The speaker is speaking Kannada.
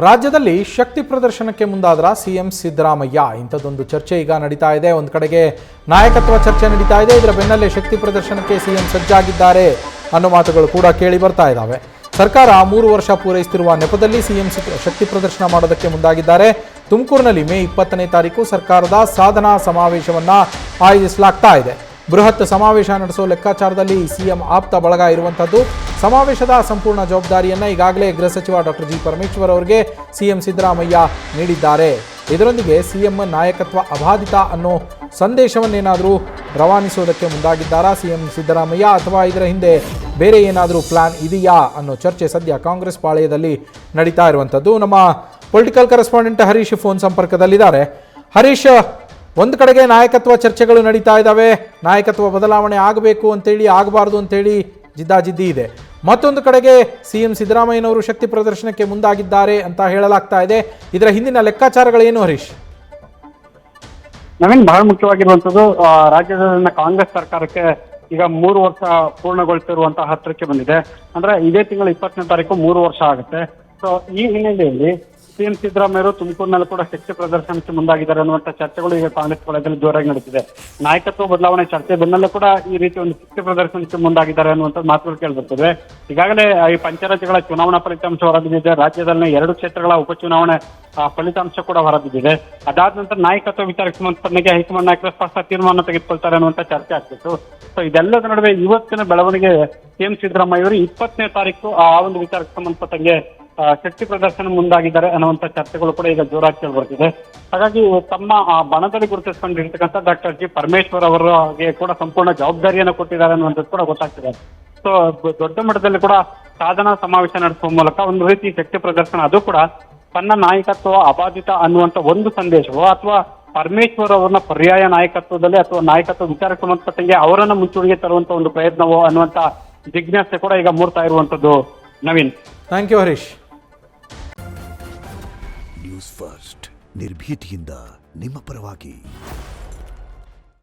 ರಾಜ್ಯದಲ್ಲಿ ಶಕ್ತಿ ಪ್ರದರ್ಶನಕ್ಕೆ ಮುಂದಾದ್ರ ಸಿಎಂ ಸಿದ್ದರಾಮಯ್ಯ ಇಂಥದ್ದೊಂದು ಚರ್ಚೆ ಈಗ ನಡೀತಾ ಇದೆ. ಒಂದು ಕಡೆಗೆ ನಾಯಕತ್ವ ಚರ್ಚೆ ನಡೀತಾ ಇದೆ, ಇದರ ಬೆನ್ನಲ್ಲೇ ಶಕ್ತಿ ಪ್ರದರ್ಶನಕ್ಕೆ ಸಿಎಂ ಸಜ್ಜಾಗಿದ್ದಾರೆ ಅನ್ನೋ ಮಾತುಗಳು ಕೂಡ ಕೇಳಿ ಬರ್ತಾ ಇದ್ದಾವೆ. ಸರ್ಕಾರ 3 ವರ್ಷ ಪೂರೈಸುತ್ತಿರುವ ನೆಪದಲ್ಲಿ ಸಿಎಂ ಶಕ್ತಿ ಪ್ರದರ್ಶನ ಮಾಡೋದಕ್ಕೆ ಮುಂದಾಗಿದ್ದಾರೆ. ತುಮಕೂರಿನಲ್ಲಿ ಮೇ 20ನೇ ತಾರೀಕು ಸರ್ಕಾರದ ಸಾಧನಾ ಸಮಾವೇಶವನ್ನು ಆಯೋಜಿಸಲಾಗ್ತಾ ಇದೆ. ಬೃಹತ್ ಸಮಾವೇಶ ನಡೆಸೋ ಲೆಕ್ಕಾಚಾರದಲ್ಲಿ ಸಿಎಂ ಆಪ್ತ ಬಳಗ ಇರುವಂಥದ್ದು. ಸಮಾವೇಶದ ಸಂಪೂರ್ಣ ಜವಾಬ್ದಾರಿಯನ್ನು ಈಗಾಗಲೇ ಗೃಹ ಸಚಿವ ಡಾಕ್ಟರ್ ಜಿ ಪರಮೇಶ್ವರ್ ಅವರಿಗೆ ಸಿಎಂ ಸಿದ್ದರಾಮಯ್ಯ ನೀಡಿದ್ದಾರೆ. ಇದರೊಂದಿಗೆ ಸಿಎಂ ನಾಯಕತ್ವ ಅಬಾಧಿತ ಅನ್ನೋ ಸಂದೇಶವನ್ನೇನಾದರೂ ರವಾನಿಸೋದಕ್ಕೆ ಮುಂದಾಗಿದ್ದಾರಾ ಸಿಎಂ ಸಿದ್ದರಾಮಯ್ಯ, ಅಥವಾ ಇದರ ಹಿಂದೆ ಬೇರೆ ಏನಾದರೂ ಪ್ಲಾನ್ ಇದೆಯಾ ಅನ್ನೋ ಚರ್ಚೆ ಸದ್ಯ ಕಾಂಗ್ರೆಸ್ ಪಾಳೆಯದಲ್ಲಿ ನಡೀತಾ ಇರುವಂಥದ್ದು. ನಮ್ಮ ಪೊಲಿಟಿಕಲ್ ಕರೆಸ್ಪಾಂಡೆಂಟ್ ಹರೀಶ್ ಫೋನ್ ಸಂಪರ್ಕದಲ್ಲಿದ್ದಾರೆ. ಹರೀಶ್, ಒಂದು ಕಡೆಗೆ ನಾಯಕತ್ವ ಚರ್ಚೆಗಳು ನಡೀತಾ ಇದ್ದಾವೆ, ನಾಯಕತ್ವ ಬದಲಾವಣೆ ಆಗಬೇಕು ಅಂತೇಳಿ ಆಗಬಾರ್ದು ಅಂತೇಳಿ ಜಿದ್ದಾಜಿದ್ದಿ ಇದೆ. ಮತ್ತೊಂದು ಕಡೆಗೆ ಸಿಎಂ ಸಿದ್ದರಾಮಯ್ಯನವರು ಶಕ್ತಿ ಪ್ರದರ್ಶನಕ್ಕೆ ಮುಂದಾಗಿದ್ದಾರೆ ಅಂತ ಹೇಳಲಾಗ್ತಾ ಇದೆ. ಇದರ ಹಿಂದಿನ ಲೆಕ್ಕಾಚಾರಗಳೇನು ಹರೀಶ್? ನವೀನ್, ಬಹಳ ಮುಖ್ಯವಾಗಿರುವಂತದ್ದು ರಾಜ್ಯದ ಕಾಂಗ್ರೆಸ್ ಸರ್ಕಾರಕ್ಕೆ ಈಗ 3 ವರ್ಷ ಪೂರ್ಣಗೊಳಿಸಿರುವಂತಹ ಹತ್ತಿರಕ್ಕೆ ಬಂದಿದೆ. ಅಂದ್ರೆ ಇದೇ ತಿಂಗಳ 20ನೇ ತಾರೀಕು 3 ವರ್ಷ ಆಗುತ್ತೆ. ಸೊ ಈ ಹಿನ್ನೆಲೆಯಲ್ಲಿ ಸಿಎಂ ಸಿದ್ದರಾಮಯ್ಯರು ತುಮಕೂರಿನಲ್ಲೂ ಕೂಡ ಶಕ್ತಿ ಪ್ರದರ್ಶನಕ್ಕೆ ಮುಂದಾಗಿದ್ದಾರೆ ಅನ್ನುವಂಥ ಚರ್ಚೆಗಳು ಈಗ ಕಾಂಗ್ರೆಸ್ ವಲಯದಲ್ಲಿ ಜೋರಾಗಿ ನಡೀತಿದೆ. ನಾಯಕತ್ವ ಬದಲಾವಣೆ ಚರ್ಚೆ ಬೆನ್ನಲ್ಲೂ ಕೂಡ ಈ ರೀತಿ ಒಂದು ಶಕ್ತಿ ಪ್ರದರ್ಶನಕ್ಕೆ ಮುಂದಾಗಿದ್ದಾರೆ ಅನ್ನುವಂಥ ಮಾತುಗಳು ಕೇಳಿಬರ್ತದೆ. ಈಗಾಗಲೇ ಈ ಪಂಚಾಯತ್ಗಳ ಚುನಾವಣಾ ಫಲಿತಾಂಶ ಹೊರಬಿದ್ದಿದೆ. ರಾಜ್ಯದಲ್ಲಿ 2 ಕ್ಷೇತ್ರಗಳ ಉಪಚುನಾವಣೆ ಫಲಿತಾಂಶ ಕೂಡ ಹೊರಬಿದ್ದಿದೆ. ಅದಾದ ನಂತರ ನಾಯಕತ್ವ ವಿಚಾರಕ್ಕೆ ಸಂಬಂಧಪಟ್ಟಂಗೆ ಹೈಕಮಾಂಡ್ ನಾಯಕರು ಸ್ಪಷ್ಟ ತೀರ್ಮಾನ ತೆಗೆದುಕೊಳ್ತಾರೆ ಅನ್ನುವಂಥ ಚರ್ಚೆ ಆಗ್ತಿತ್ತು. ಸೊ ಇದೆಲ್ಲದ ನಡುವೆ ಇವತ್ತಿನ ಬೆಳವಣಿಗೆ ಸಿಎಂ ಸಿದ್ದರಾಮಯ್ಯ ಅವರು 20ನೇ ತಾರೀಕು ಆ ಒಂದು ವಿಚಾರಕ್ಕೆ ಸಂಬಂಧಪಟ್ಟಂಗೆ ಶಕ್ತಿ ಪ್ರದರ್ಶನ ಮುಂದಾಗಿದ್ದಾರೆ ಅನ್ನುವಂಥ ಚರ್ಚೆಗಳು ಕೂಡ ಈಗ ಜೋರಾಗಿ ಕೇಳಿಬರ್ತಿದೆ. ಹಾಗಾಗಿ ತಮ್ಮ ಬಣದಲ್ಲಿ ಗುರುತಿಸಿಕೊಂಡಿರ್ತಕ್ಕಂಥ ಡಾಕ್ಟರ್ ಜಿ ಪರಮೇಶ್ವರ್ ಅವರಿಗೆ ಕೂಡ ಸಂಪೂರ್ಣ ಜವಾಬ್ದಾರಿಯನ್ನು ಕೊಟ್ಟಿದ್ದಾರೆ ಅನ್ನುವಂಥದ್ದು ಕೂಡ ಗೊತ್ತಾಗ್ತಿದೆ. ಸೊ ದೊಡ್ಡ ಮಟ್ಟದಲ್ಲಿ ಕೂಡ ಸಾಧನಾ ಸಮಾವೇಶ ನಡೆಸುವ ಮೂಲಕ ಒಂದು ರೀತಿ ಶಕ್ತಿ ಪ್ರದರ್ಶನ, ಅದು ಕೂಡ ತನ್ನ ನಾಯಕತ್ವ ಅಬಾಧಿತ ಅನ್ನುವಂಥ ಒಂದು ಸಂದೇಶವೋ ಅಥವಾ ಪರಮೇಶ್ವರ್ ಅವರನ್ನ ಪರ್ಯಾಯ ನಾಯಕತ್ವದಲ್ಲಿ ಅಥವಾ ನಾಯಕತ್ವ ವಿಚಾರಕ್ಕೆ ಸಂಬಂಧಪಟ್ಟಂಗೆ ಅವರನ್ನ ಮುಂಚೂಣಿಗೆ ತರುವಂತ ಒಂದು ಪ್ರಯತ್ನವೋ ಅನ್ನುವಂಥ ಜಿಜ್ಞಾಸೆ ಕೂಡ ಈಗ ಮೂಡ್ತಾ ಇರುವಂತದ್ದು. Naveen, thank you Harish. News first ನಿರ್ಭೀತಿಯಿಂದ ನಿಮ್ಮ ಪರವಾಗಿ.